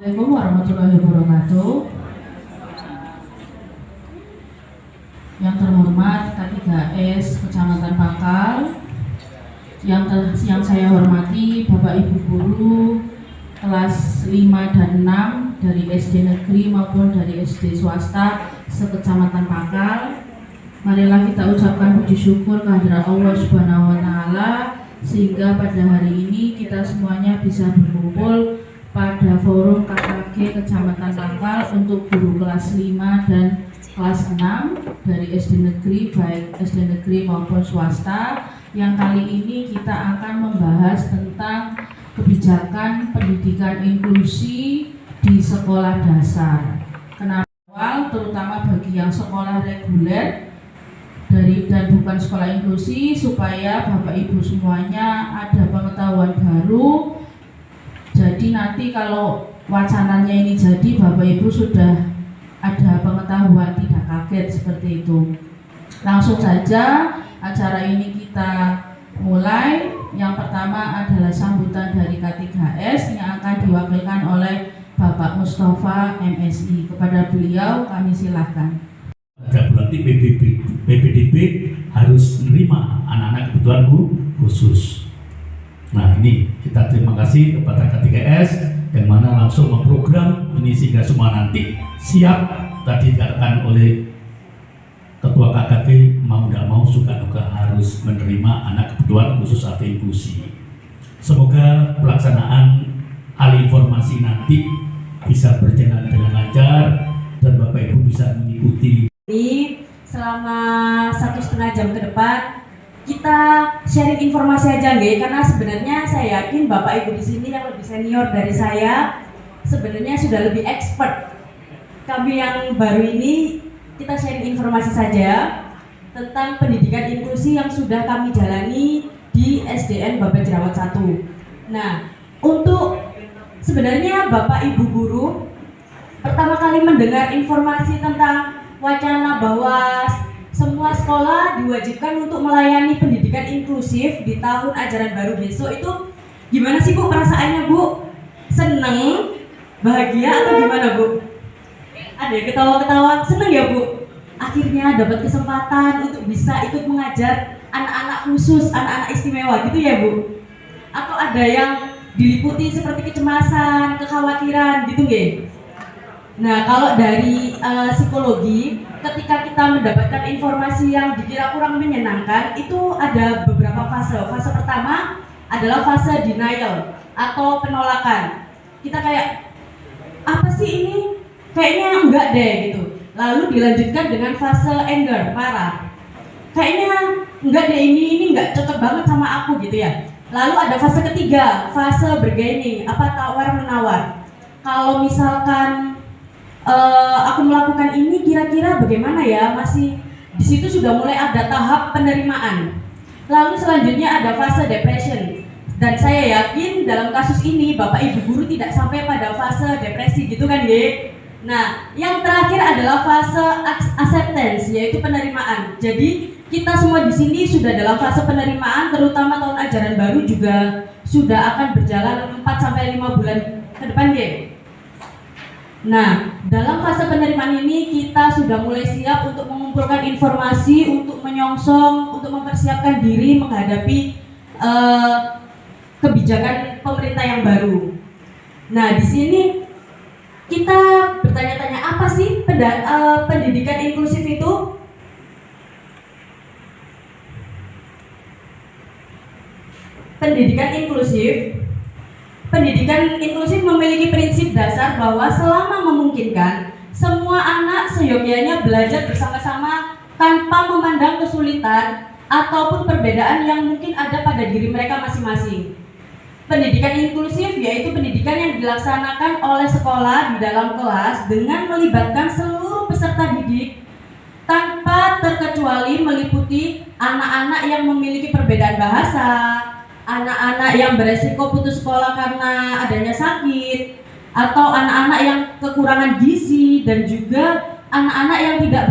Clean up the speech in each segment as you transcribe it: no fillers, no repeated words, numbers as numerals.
Assalamualaikum warahmatullahi wabarakatuh. Yang terhormat K3S Kecamatan Pakal, yang saya hormati Bapak Ibu guru kelas 5 dan 6 dari SD negeri maupun dari SD swasta sekecamatan Pakal. Marilah kita ucapkan puji syukur kehadirat Allah Subhanahu wa taala sehingga pada hari ini kita semuanya bisa berkumpul pada forum KKG Kecamatan Pakal untuk guru kelas 5 dan kelas 6 dari SD negeri, baik SD negeri maupun swasta. Yang kali ini kita akan membahas tentang kebijakan pendidikan inklusi di sekolah dasar. Kenapa awal, terutama bagi yang sekolah reguler dan bukan sekolah inklusi, supaya Bapak Ibu semuanya ada pengetahuan baru. Jadi nanti kalau wacananya ini jadi, Bapak Ibu sudah ada pengetahuan, tidak kaget seperti itu. Langsung saja acara ini kita mulai. Yang pertama adalah sambutan dari K3S yang akan diwakilkan oleh Bapak Mustafa MSI. Kepada beliau kami silakan. Berarti PPDB harus menerima anak-anak kebutuhan khusus. Nah, ini kita terima kasih kepada K3S yang mana langsung memprogram ini sehingga semua nanti siap. Tadi dikatakan oleh Ketua KKG, mau tidak mau suka duka harus menerima anak kebutuhan khusus atau inklusi. Semoga pelaksanaan alih informasi nanti bisa berjalan dengan lancar dan Bapak Ibu bisa mengikuti. Selama 1,5 jam ke depan kita sharing informasi aja nggih, karena sebenarnya saya yakin Bapak Ibu di sini yang lebih senior dari saya sebenarnya sudah lebih expert. Kami yang baru ini kita sharing informasi saja tentang pendidikan inklusi yang sudah kami jalani di SDN Babat Jerawat 1. Nah, untuk sebenarnya Bapak Ibu guru pertama kali mendengar informasi tentang wacana bahwa semua sekolah diwajibkan untuk melayani pendidikan inklusif di tahun ajaran baru besok, itu gimana sih Bu perasaannya Bu? Seneng? Bahagia atau gimana Bu? Ada yang ketawa-ketawa, seneng ya Bu? Akhirnya dapat kesempatan untuk bisa ikut mengajar anak-anak khusus, anak-anak istimewa gitu ya Bu? Atau ada yang diliputi seperti kecemasan, kekhawatiran gitu nggih? Nah, kalau dari psikologi, ketika kita mendapatkan informasi yang dikira kurang menyenangkan, itu ada beberapa fase. Fase pertama adalah fase denial atau penolakan. Kita kayak, apa sih ini? Kayaknya enggak deh gitu. Lalu dilanjutkan dengan fase anger, marah. Kayaknya enggak deh, ini enggak cocok banget sama aku gitu ya. Lalu ada fase ketiga, fase bargaining, apa tawar-menawar. Kalau misalkan aku melakukan ini kira-kira bagaimana ya, masih di situ sudah mulai ada tahap penerimaan. Lalu selanjutnya ada fase depression, dan saya yakin dalam kasus ini Bapak Ibu guru tidak sampai pada fase depresi gitu kan Ge? Nah, yang terakhir adalah fase acceptance, yaitu penerimaan. Jadi kita semua di sini sudah dalam fase penerimaan, terutama tahun ajaran baru juga sudah akan berjalan 4-5 bulan ke depan Ge. Nah, dalam fase penerimaan ini kita sudah mulai siap untuk mengumpulkan informasi, untuk menyongsong, untuk mempersiapkan diri menghadapi kebijakan pemerintah yang baru. Nah, di sini kita bertanya-tanya, apa sih pendidikan inklusif itu? Pendidikan inklusif memiliki prinsip dasar bahwa selama memungkinkan, semua anak seyogyanya belajar bersama-sama tanpa memandang kesulitan ataupun perbedaan yang mungkin ada pada diri mereka masing-masing. Pendidikan inklusif yaitu pendidikan yang dilaksanakan oleh sekolah di dalam kelas dengan melibatkan seluruh peserta didik tanpa terkecuali meliputi anak-anak yang memiliki perbedaan bahasa, anak-anak yang beresiko putus sekolah karena adanya sakit, atau anak-anak yang kekurangan gizi, dan juga anak-anak yang tidak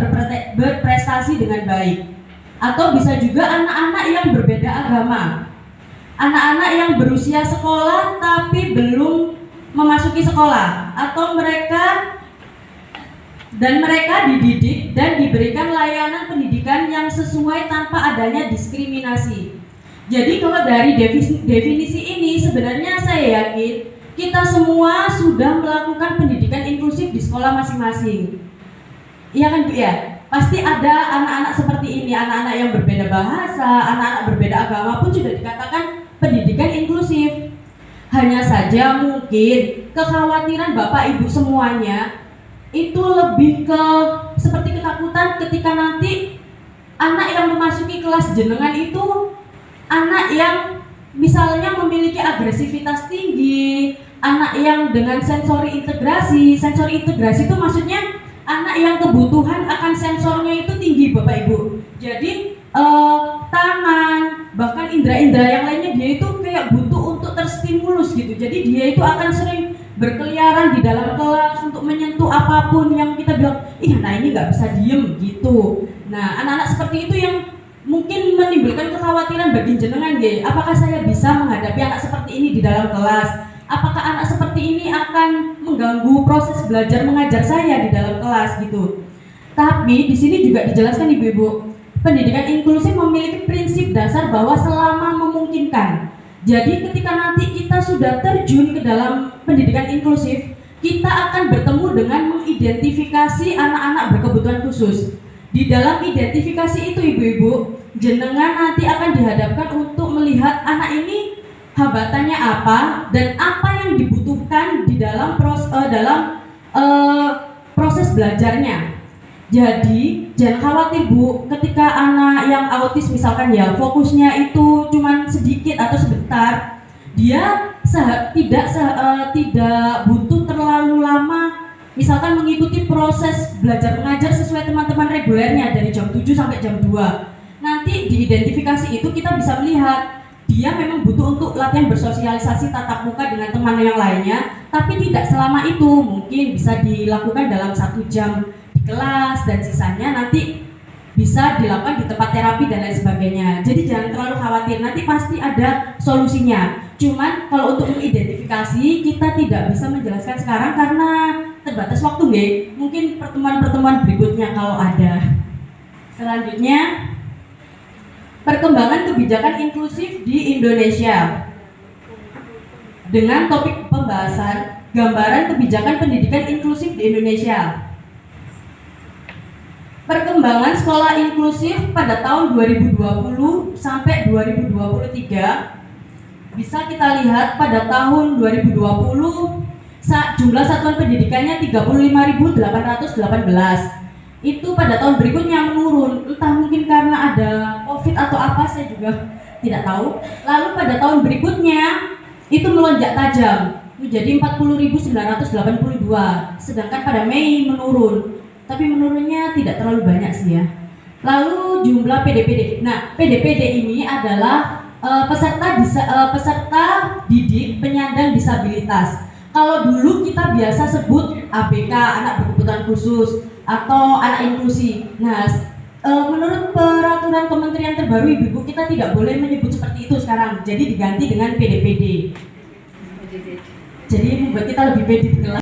berprestasi dengan baik. Atau bisa juga anak-anak yang berbeda agama, anak-anak yang berusia sekolah tapi belum memasuki sekolah atau mereka dididik dan diberikan layanan pendidikan yang sesuai tanpa adanya diskriminasi. Jadi kalau dari definisi ini sebenarnya saya yakin kita semua sudah melakukan pendidikan inklusif di sekolah masing-masing. Iya kan Bu ya? Pasti ada anak-anak seperti ini, anak-anak yang berbeda bahasa, anak-anak berbeda agama pun sudah dikatakan pendidikan inklusif. Hanya saja mungkin kekhawatiran Bapak Ibu semuanya itu lebih ke seperti ketakutan ketika nanti anak yang memasuki kelas jenengan itu anak yang misalnya memiliki agresivitas tinggi, anak yang dengan sensori integrasi itu maksudnya anak yang kebutuhan akan sensornya itu tinggi Bapak Ibu. Jadi tangan bahkan indera-indera yang lainnya dia itu kayak butuh untuk terstimulus gitu. Jadi dia itu akan sering berkeliaran di dalam kelas untuk menyentuh apapun yang kita bilang, ih nah ini nggak bisa diem gitu. Nah anak-anak seperti itu yang mungkin menimbulkan kekhawatiran bagi jenengan ya. Apakah saya bisa menghadapi anak seperti ini di dalam kelas? Apakah anak seperti ini akan mengganggu proses belajar mengajar saya di dalam kelas gitu? Tapi di sini juga dijelaskan Ibu-ibu, pendidikan inklusif memiliki prinsip dasar bahwa selama memungkinkan. Jadi ketika nanti kita sudah terjun ke dalam pendidikan inklusif, kita akan bertemu dengan mengidentifikasi anak-anak berkebutuhan khusus. Di dalam identifikasi itu Ibu-ibu, jenengan nanti akan dihadapkan untuk melihat anak ini hambatannya apa dan apa yang dibutuhkan di dalam proses belajarnya. Jadi jangan khawatir Bu, ketika anak yang autis misalkan ya fokusnya itu cuman sedikit atau sebentar, dia tidak butuh terlalu lama misalkan mengikuti proses belajar mengajar sesuai teman-teman regulernya dari jam 7 sampai jam 2. Nanti di identifikasi itu kita bisa melihat dia memang butuh untuk latihan bersosialisasi tatap muka dengan teman yang lainnya, tapi tidak selama itu, mungkin bisa dilakukan dalam 1 jam di kelas dan sisanya nanti bisa dilakukan di tempat terapi dan lain sebagainya. Jadi jangan terlalu khawatir, nanti pasti ada solusinya. Cuman kalau untuk mengidentifikasi kita tidak bisa menjelaskan sekarang karena terbatas waktu nggih. Mungkin pertemuan-pertemuan berikutnya kalau ada. Selanjutnya, perkembangan kebijakan inklusif di Indonesia. Dengan topik pembahasan gambaran kebijakan pendidikan inklusif di Indonesia. Perkembangan sekolah inklusif pada tahun 2020 sampai 2023 bisa kita lihat pada tahun 2020 jumlah satuan pendidikannya 35.818. Itu pada tahun berikutnya menurun, entah mungkin karena ada COVID atau apa, saya juga tidak tahu. Lalu pada tahun berikutnya itu melonjak tajam menjadi 40.982, sedangkan pada Mei menurun, tapi menurunnya tidak terlalu banyak sih ya. Lalu jumlah PDPD, nah PDPD ini adalah peserta didik penyandang disabilitas. Kalau dulu kita biasa sebut ABK, anak berkebutuhan khusus, atau anak inklusi. Nah, menurut peraturan kementerian terbaru Ibu-ibu kita tidak boleh menyebut seperti itu sekarang. Jadi diganti dengan PDPD. Jadi membuat kita lebih pede di kelas.